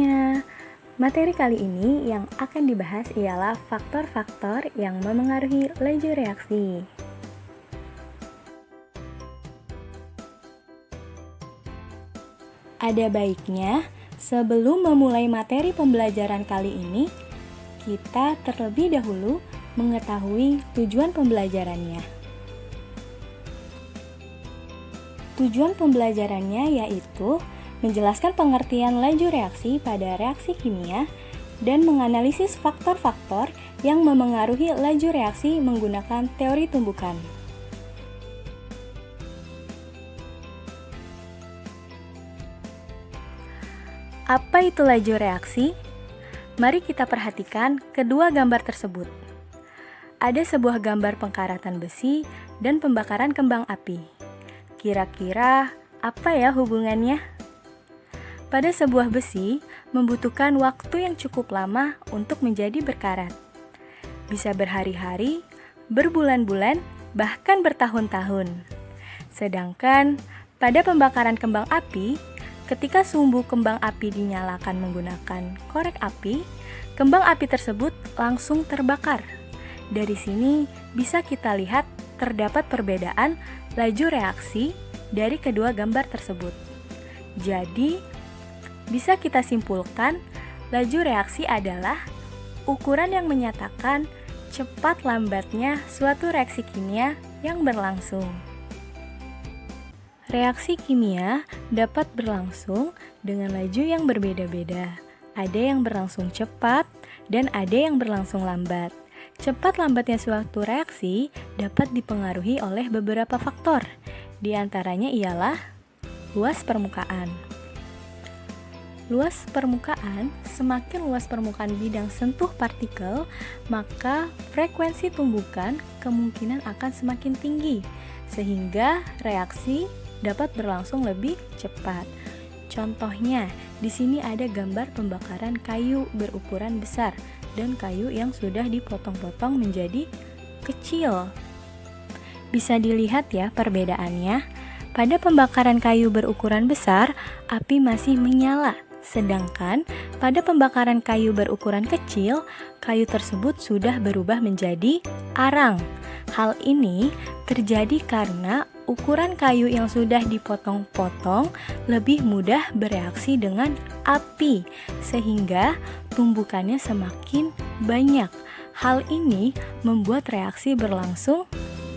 semuanya. Materi kali ini yang akan dibahas ialah faktor-faktor yang memengaruhi laju reaksi. Ada baiknya sebelum memulai materi pembelajaran kali ini, kita terlebih dahulu mengetahui tujuan pembelajarannya. Tujuan pembelajarannya yaitu menjelaskan pengertian laju reaksi pada reaksi kimia dan menganalisis faktor-faktor yang memengaruhi laju reaksi menggunakan teori tumbukan. Apa itu laju reaksi? Mari kita perhatikan kedua gambar tersebut. Ada sebuah gambar pengkaratan besi dan pembakaran kembang api. Kira-kira apa ya hubungannya? Pada sebuah besi membutuhkan waktu yang cukup lama untuk menjadi berkarat. Bisa berhari-hari, berbulan-bulan, bahkan bertahun-tahun. Sedangkan pada pembakaran kembang api, ketika sumbu kembang api dinyalakan menggunakan korek api, kembang api tersebut langsung terbakar. Dari sini bisa kita lihat terdapat perbedaan laju reaksi dari kedua gambar tersebut. Jadi, bisa kita simpulkan laju reaksi adalah ukuran yang menyatakan cepat lambatnya suatu reaksi kimia yang berlangsung. Reaksi kimia dapat berlangsung dengan laju yang berbeda-beda. Ada yang berlangsung cepat dan ada yang berlangsung lambat. Cepat lambatnya suatu reaksi dapat dipengaruhi oleh beberapa faktor. Di antaranya ialah luas permukaan. Luas permukaan, semakin luas permukaan bidang sentuh partikel, maka frekuensi tumbukan kemungkinan akan semakin tinggi, sehingga reaksi dapat berlangsung lebih cepat. Contohnya, di sini ada gambar pembakaran kayu berukuran besar dan kayu yang sudah dipotong-potong menjadi kecil. Bisa dilihat ya perbedaannya. Pada pembakaran kayu berukuran besar, api masih menyala. Sedangkan pada pembakaran kayu berukuran kecil, kayu tersebut sudah berubah menjadi arang. Hal ini terjadi karena ukuran kayu yang sudah dipotong-potong lebih mudah bereaksi dengan api, sehingga tumbukannya semakin banyak. Hal ini membuat reaksi berlangsung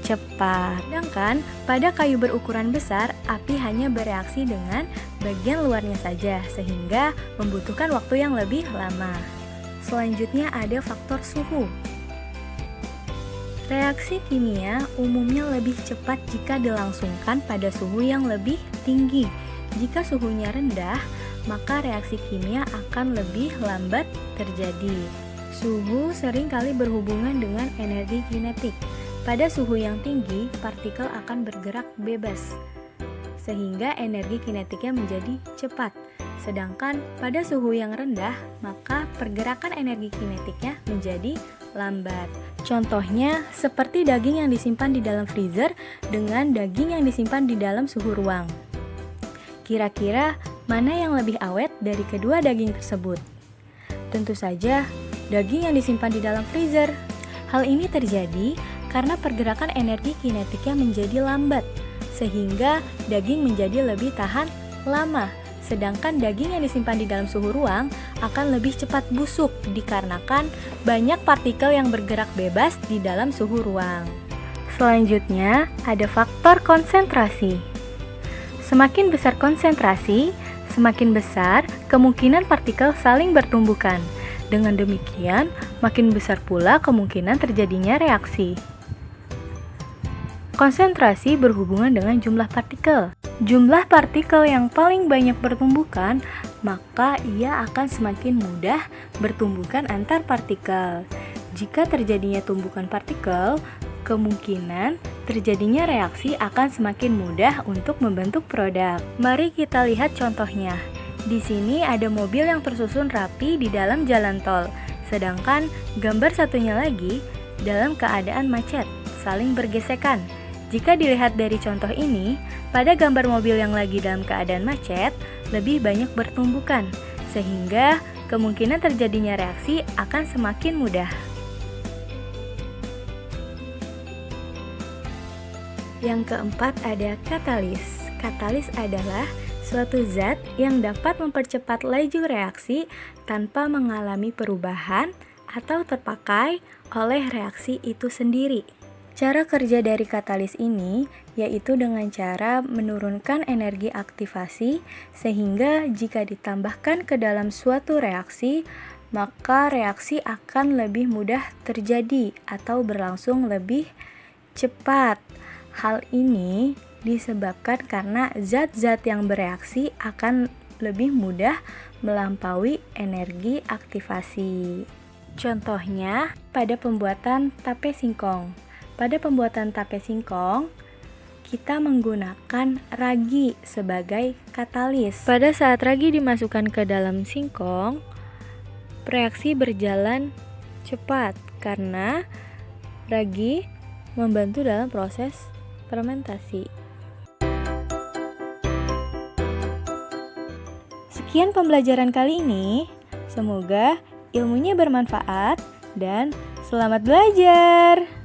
cepat. Sedangkan pada kayu berukuran besar, api hanya bereaksi dengan bagian luarnya saja, sehingga membutuhkan waktu yang lebih lama. Selanjutnya ada faktor suhu. Reaksi kimia umumnya lebih cepat jika dilangsungkan pada suhu yang lebih tinggi. Jika suhunya rendah, maka reaksi kimia akan lebih lambat terjadi. Suhu seringkali berhubungan dengan energi kinetik. Pada suhu yang tinggi, partikel akan bergerak bebas, sehingga energi kinetiknya menjadi cepat. Sedangkan pada suhu yang rendah, maka pergerakan energi kinetiknya menjadi lambat. Contohnya seperti daging yang disimpan di dalam freezer dengan daging yang disimpan di dalam suhu ruang. Kira-kira mana yang lebih awet dari kedua daging tersebut? Tentu saja daging yang disimpan di dalam freezer. Hal ini terjadi karena pergerakan energi kinetiknya menjadi lambat, sehingga daging menjadi lebih tahan lama. Sedangkan daging yang disimpan di dalam suhu ruang akan lebih cepat busuk dikarenakan banyak partikel yang bergerak bebas di dalam suhu ruang. Selanjutnya, ada faktor konsentrasi. Semakin besar konsentrasi, semakin besar kemungkinan partikel saling bertumbukan. Dengan demikian, makin besar pula kemungkinan terjadinya reaksi. Konsentrasi berhubungan dengan jumlah partikel. Jumlah partikel yang paling banyak bertumbukan, maka ia akan semakin mudah bertumbukan antar partikel. Jika terjadinya tumbukan partikel, kemungkinan terjadinya reaksi akan semakin mudah untuk membentuk produk. Mari kita lihat contohnya. Di sini ada mobil yang tersusun rapi di dalam jalan tol, sedangkan gambar satunya lagi dalam keadaan macet, saling bergesekan. Jika dilihat dari contoh ini, pada gambar mobil yang lagi dalam keadaan macet, lebih banyak bertumbukan. sehingga kemungkinan terjadinya reaksi akan semakin mudah. Yang keempat ada katalis. Katalis adalah suatu zat yang dapat mempercepat laju reaksi tanpa mengalami perubahan atau terpakai oleh reaksi itu sendiri. Cara kerja dari katalis ini yaitu dengan cara menurunkan energi aktivasi sehingga jika ditambahkan ke dalam suatu reaksi, maka reaksi akan lebih mudah terjadi atau berlangsung lebih cepat. Hal ini disebabkan karena zat-zat yang bereaksi akan lebih mudah melampaui energi aktivasi. Contohnya pada pembuatan tape singkong. Pada pembuatan tape singkong, kita menggunakan ragi sebagai katalis. Pada saat ragi dimasukkan ke dalam singkong, reaksi berjalan cepat karena ragi membantu dalam proses fermentasi. Sekian pembelajaran kali ini. Semoga ilmunya bermanfaat dan selamat belajar.